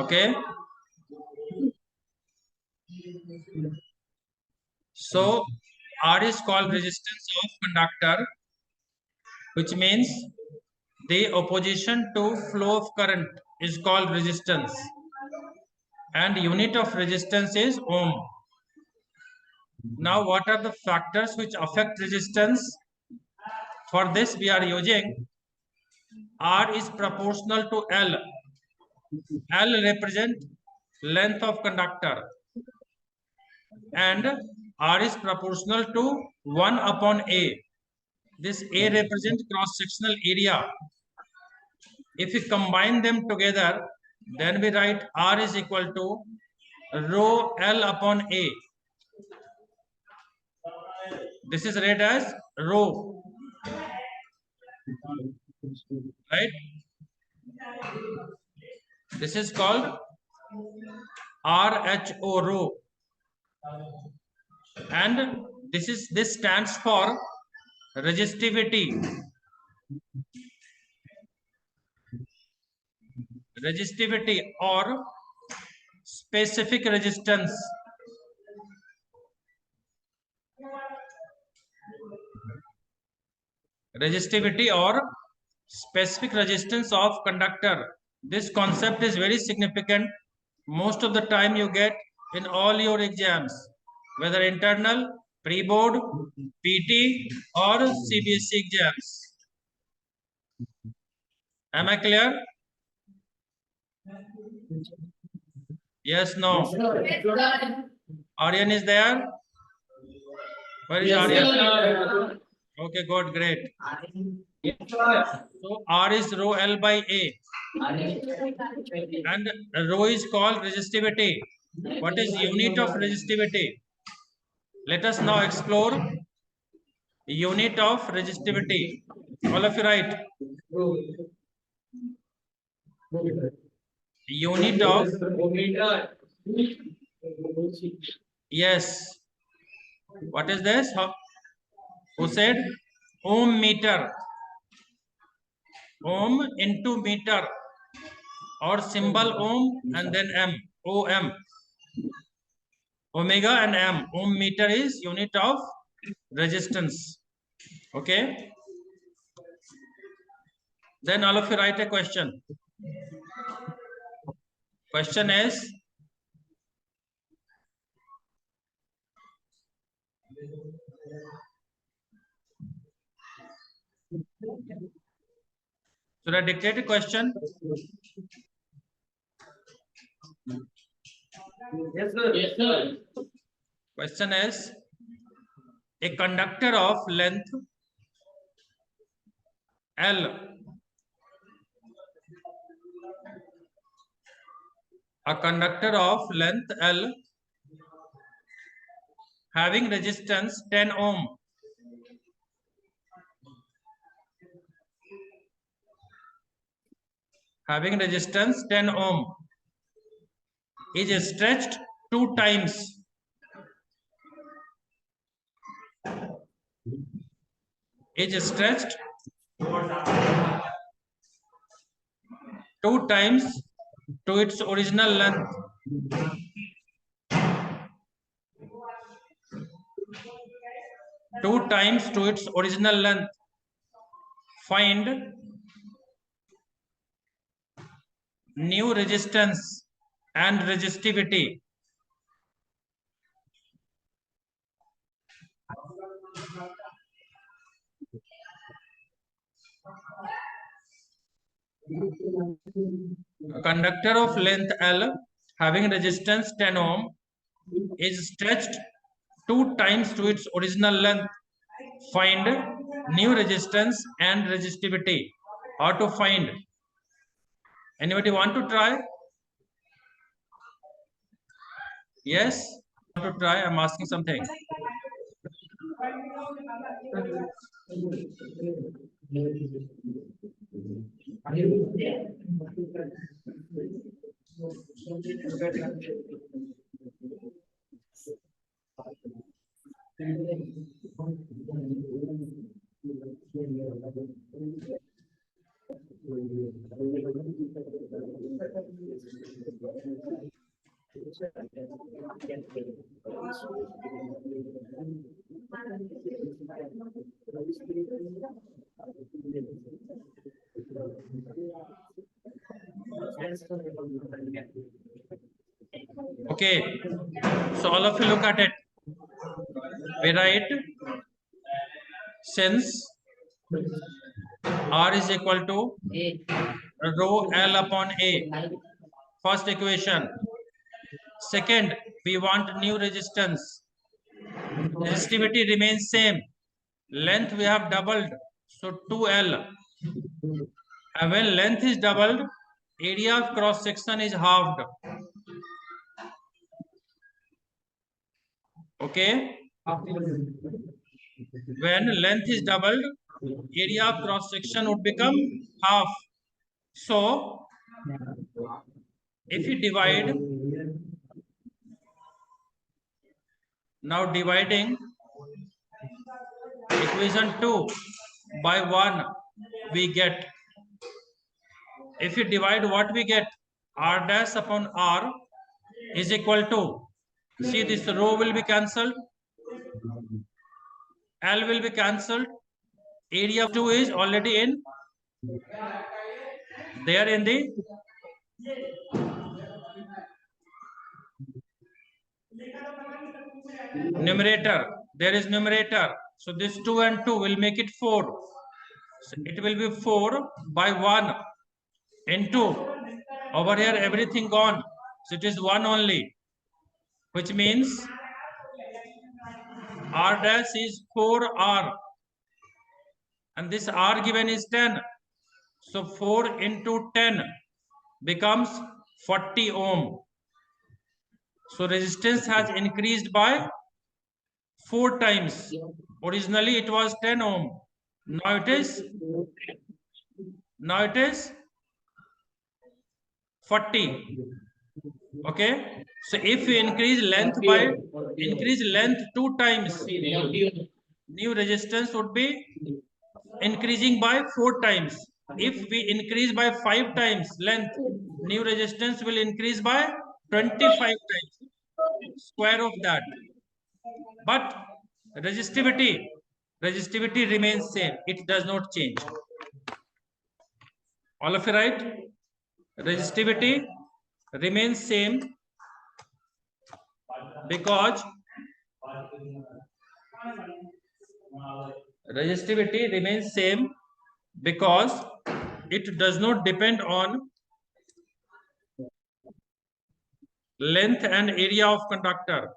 Okay. So R is called resistance of conductor, which means the opposition to flow of current is called resistance, and unit of resistance is ohm. Now, what are the factors which affect resistance? For this, we are using R is proportional to L. L represent length of conductor, and R is proportional to 1 upon A. This A represents cross-sectional area. If we combine them together, then we write R is equal to rho L upon A. This is read as rho, right? This is called RHO rho, and this stands for resistivity. Resistivity or specific resistance. Resistivity or specific resistance of conductor. This concept is very significant. Most of the time you get in all your exams, whether internal, pre-board, PT or CBSE exams. Am I clear? Yes, no. Aryan is there? Where is Aryan? Okay, good, great. So R is rho L by A, and rho is called resistivity. What is unit of resistivity? Let us now explore unit of resistivity. All of you write. Unit of, yes. What is this? Who said? Ohm meter. Ohm into meter, or symbol ohm and then M. Ohm. Omega and M. Ohm meter is unit of resistance. Okay. Then all of you write a question. Question is, should I dictate a question? Yes, sir. Yes, sir. Question is, a conductor of length L, a conductor of length L having resistance 10 ohm, having resistance 10 ohm is stretched 2 times. Is stretched 2 times to its original length. Two times to its original length. Find new resistance and resistivity. A conductor of length L having resistance 10 ohm is stretched 2 times to its original length. Find new resistance and resistivity. How to find? Anybody want to try? Yes? Want to try? I'm asking something. Okay, so all of you look at it. We write since R is equal to rho L upon A. First equation. Second, we want new resistance. Resistivity remains same. Length we have doubled, so 2L. And when length is doubled, area of cross section is halved. Okay. When length is doubled, area of cross section would become half. So if you divide, now dividing equation 2 by 1, we get, if you divide what we get, R dash upon R is equal to, see this row will be cancelled, L will be cancelled, area of 2 is already in, there in the numerator, there is numerator, so this 2 and 2 will make it 4, so it will be 4 by 1 into, over here everything gone, so it is 1 only, which means R dash is 4R and this R given is 10, so 4 into 10 becomes 40 ohm. So resistance has increased by 4 times. Originally it was 10 ohm. Now it is 40. Okay. So if we increase length 2 times, new resistance would be increasing by 4 times. If we increase by 5 times length, new resistance will increase by 25 times, square of that. But resistivity remains same, it does not change. All of you right? Resistivity remains same because it does not depend on length and area of conductor.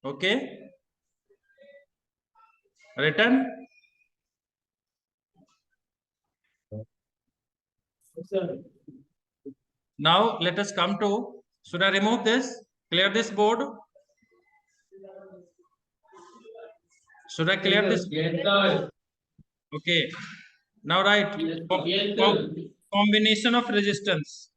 Okay, written. Now let us come to, should I remove this, clear this board? Should I clear this? Okay, now write combination of resistance.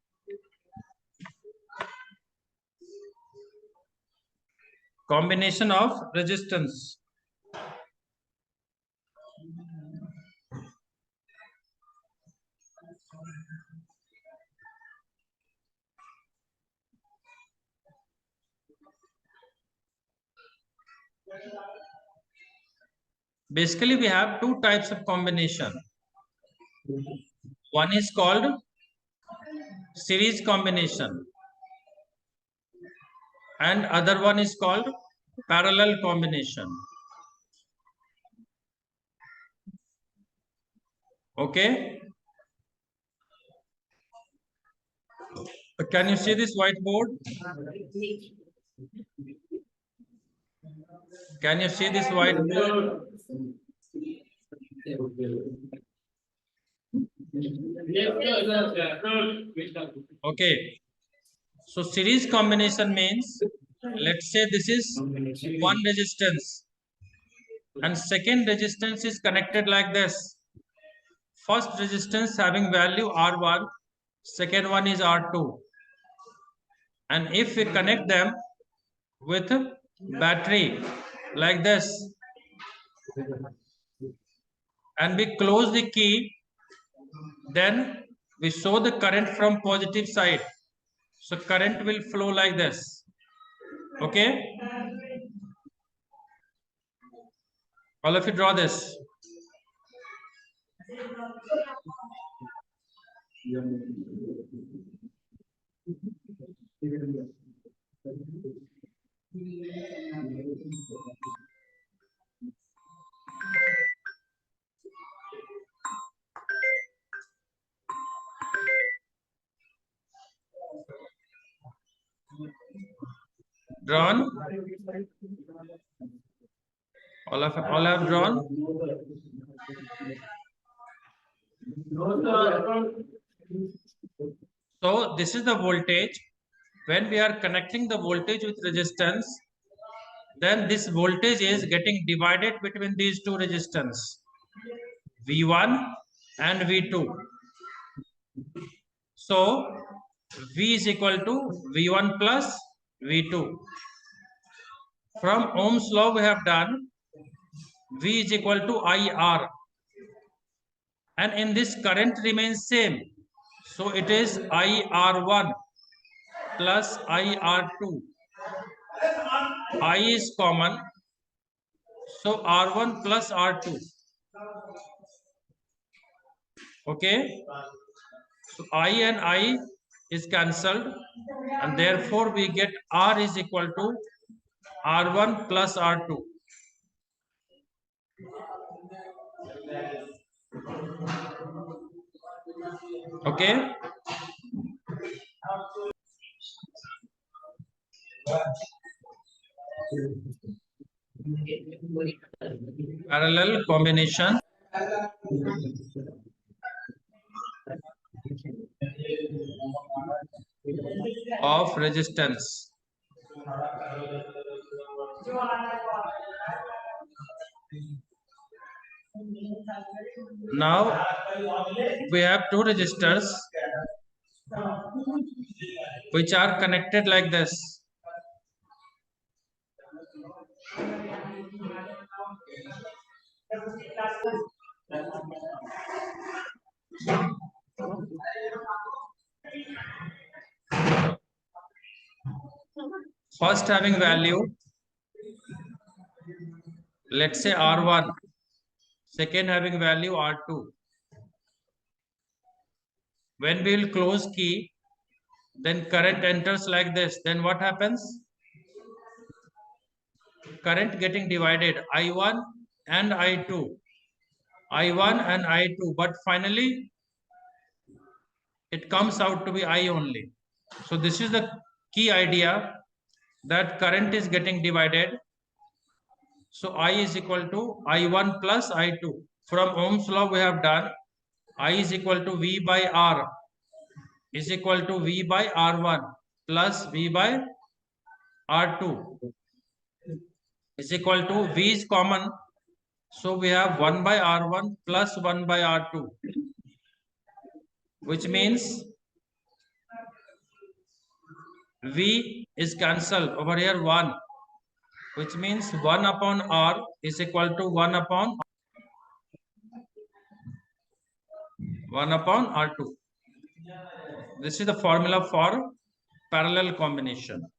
Combination of resistance. Basically, we have two types of combination. One is called series combination and other one is called parallel combination. Okay. Can you see this whiteboard? Can you see this whiteboard? Okay. So series combination means, let's say this is one resistance and second resistance is connected like this. First resistance having value R1, second one is R2. And if we connect them with battery like this, and we close the key, then we show the current from positive side. So current will flow like this. Okay? All of you draw this. Drawn? All have drawn? So this is the voltage. When we are connecting the voltage with resistance, then this voltage is getting divided between these two resistance, V1 and V2. So V is equal to V1 plus V2. From Ohm's law we have done V is equal to IR, and in this current remains same. So it is IR1 plus IR2. I is common, so R1 plus R2. Okay, so I and I is cancelled, and therefore we get R is equal to R1 plus R2. Okay, parallel combination of resistance. Now we have two resistors which are connected like this. First having value, let's say R1, second having value R2. When we will close key, then current enters like this. Then what happens? Current getting divided, I1 and I2. I1 and I2, but finally it comes out to be I only. So this is the key idea, that current is getting divided. So I is equal to I1 plus I2. From Ohm's law we have done I is equal to V by R is equal to V by R1 plus V by R2 is equal to V is common. So we have 1 by R1 plus 1 by R2, which means V is cancelled over here 1, which means 1 upon R is equal to 1 upon R2. This is the formula for parallel combination.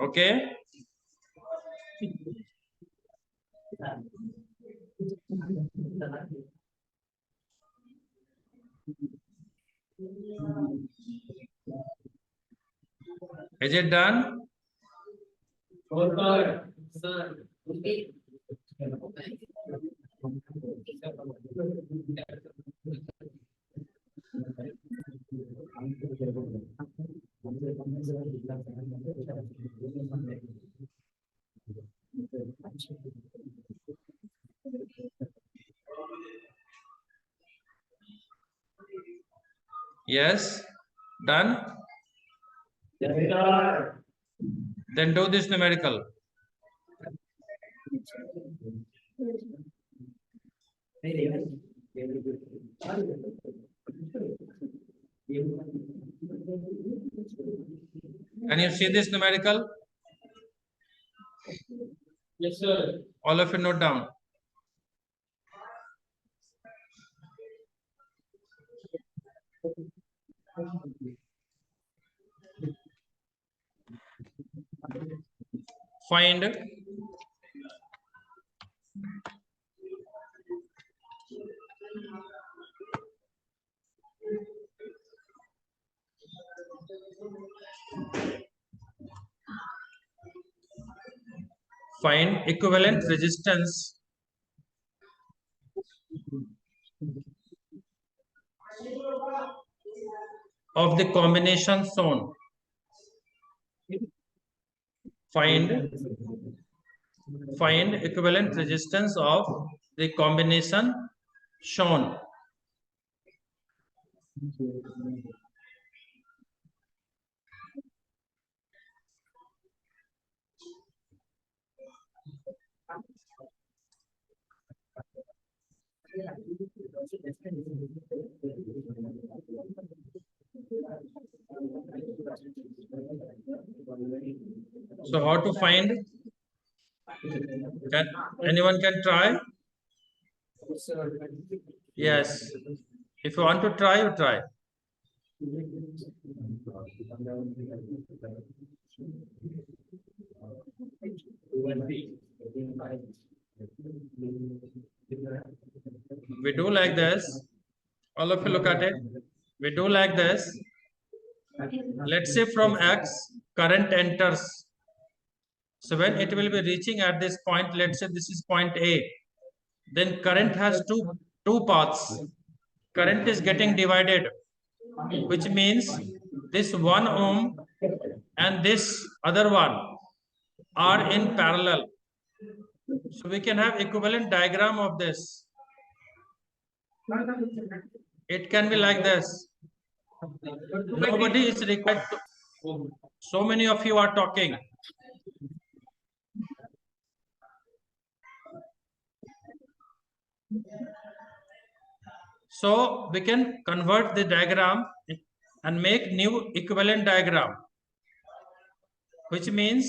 Okay. Is it done? Sir. Yes. Done? Then do this numerical. Can you see this numerical? Yes, sir. All of you note down. Find equivalent resistance of the combination shown. Find equivalent resistance of the combination shown. So how to find? Can anyone can try? Yes. If you want to try, you try. We do like this. All of you look at it. We do like this. Let's say from X, current enters. So when it will be reaching at this point, let's say this is point A. Then current has two paths. Current is getting divided, which means this 1 ohm and this other one are in parallel. So we can have equivalent diagram of this. It can be like this. Nobody is required to. So many of you are talking. So we can convert the diagram and make new equivalent diagram, which means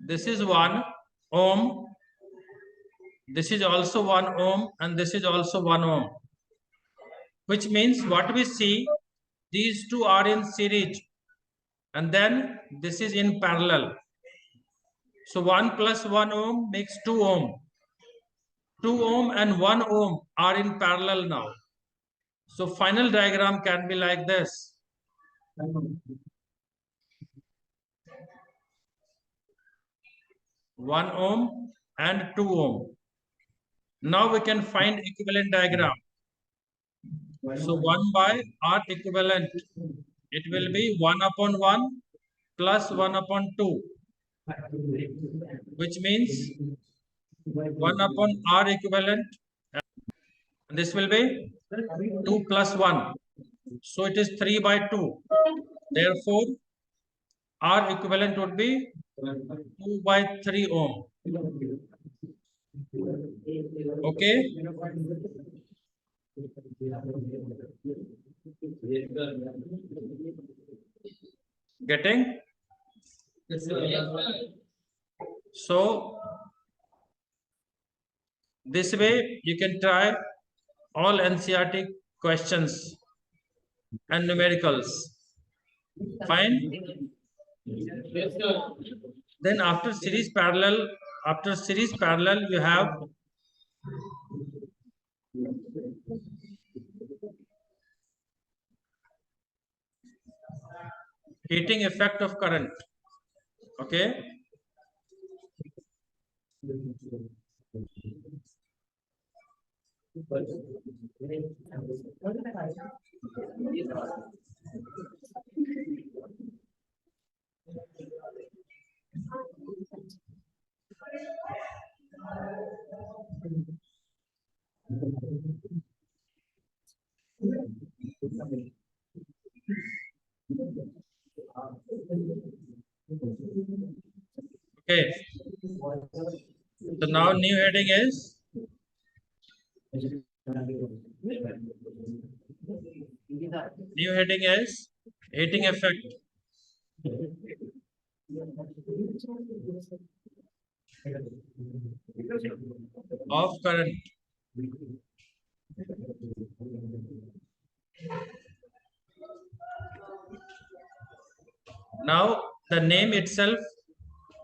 this is 1 ohm, this is also 1 ohm, and this is also 1 ohm, which means what we see, these two are in series and then this is in parallel. So 1 plus 1 ohm makes 2 ohm. 2 ohm and 1 ohm are in parallel now. So final diagram can be like this. 1 ohm and 2 ohm. Now we can find equivalent diagram. So 1 by R equivalent. It will be 1 upon 1 plus 1 upon 2, which means 1 upon R equivalent. And this will be 2 plus 1. So it is 3 by 2. Therefore, R equivalent would be 2 by 3 ohm. Okay? Getting? So, this way you can try all NCERT questions and numericals. Fine? Yes, sir. Then after series parallel, you have heating effect of current. Okay? Okay. So now new heading is heating effect. of current. Now the name itself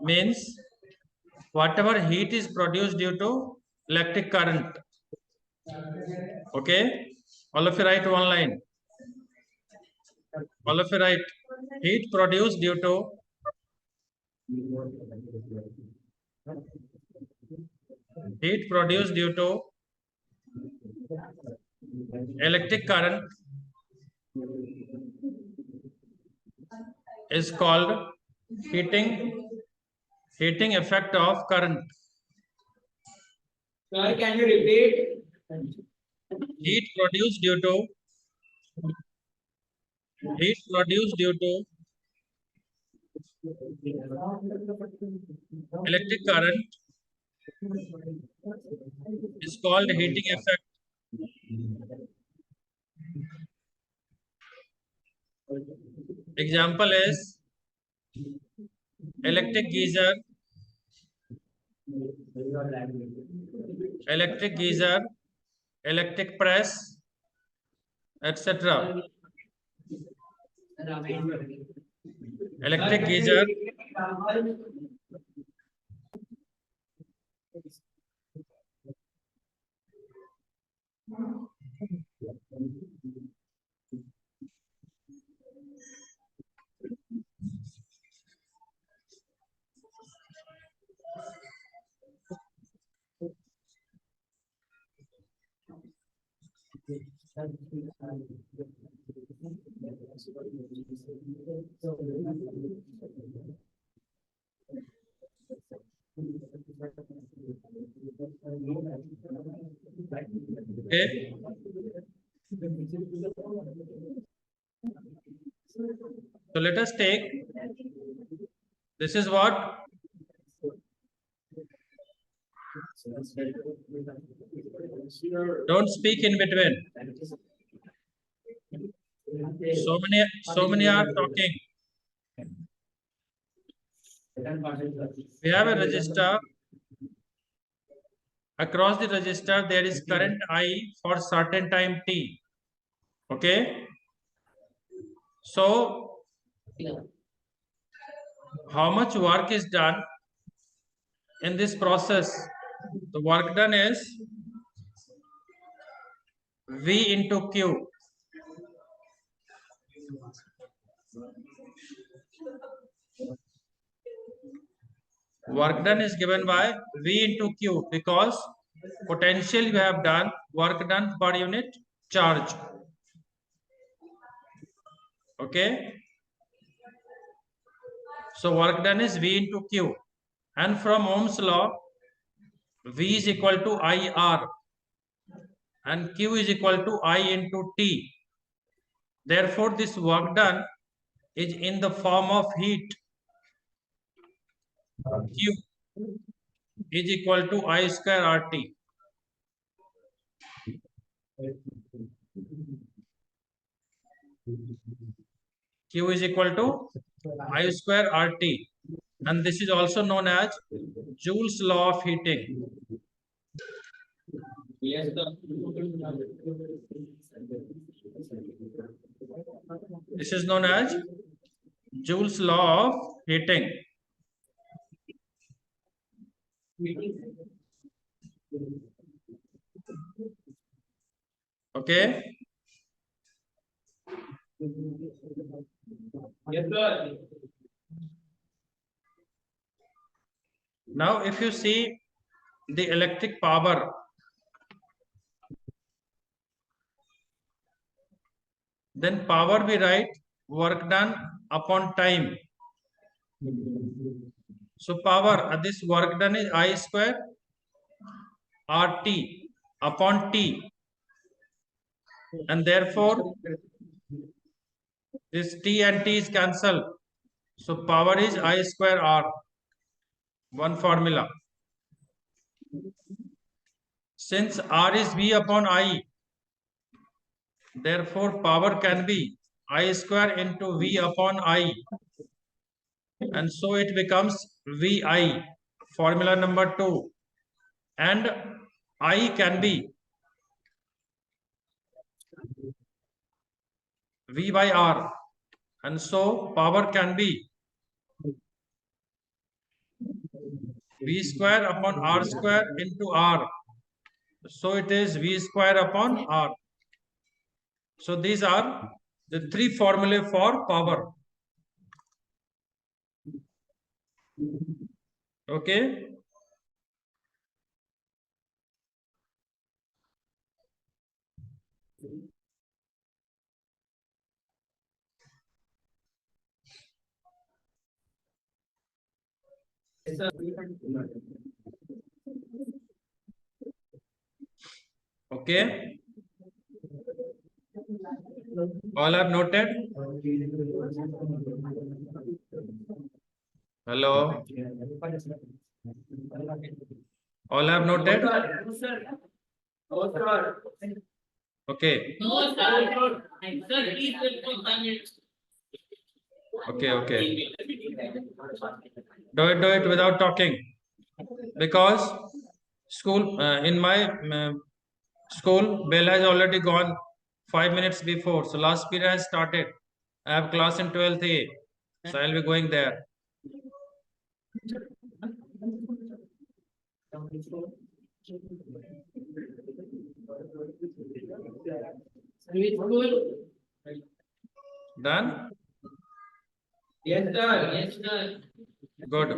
means whatever heat is produced due to electric current. Okay, all of you write one line. All of you write heat produced due to electric current is called heating effect of current. Sir, can you repeat? Heat produced due to electric current is called heating effect. Example is electric geyser, electric press, etc. Electric geyser, okay. So let us take, this is what, don't speak in between. So many are talking. We have a resistor. Across the resistor there is current I for certain time t. Okay. So how much work is done in this process? The work done is V into Q. Work done is given by V into Q because potential you have done, work done per unit charge. Okay. So work done is V into Q. And from Ohm's law, V is equal to IR and Q is equal to I into T. Therefore, this work done is in the form of heat. Q is equal to I square RT. Q is equal to I square RT. And this is also known as Joule's law of heating. Yes, sir. This is known as Joule's law of heating. Okay. Yes, sir. Now, if you see the electric power, then power we write work done upon time. So power, this work done is I square RT upon T. And therefore, this T and T is cancelled. So power is I square R. One formula. Since R is V upon I, therefore power can be I square into V upon I. And so it becomes VI formula number 2, and I can be V by R, and so power can be V square upon R square into R. So it is V square upon R. So these are the three formulae for power. Okay. Yes, sir. Okay. All have noted? Hello. All have noted? No, sir. No, sir. Okay. No, sir. Sir, please, Okay. Okay. Do it without talking, because school in my school bell has already gone 5 minutes before, so last period has started. I have class in 12th A, so I'll be going there. Which school? Done? Yes, sir. Yes, sir. Good.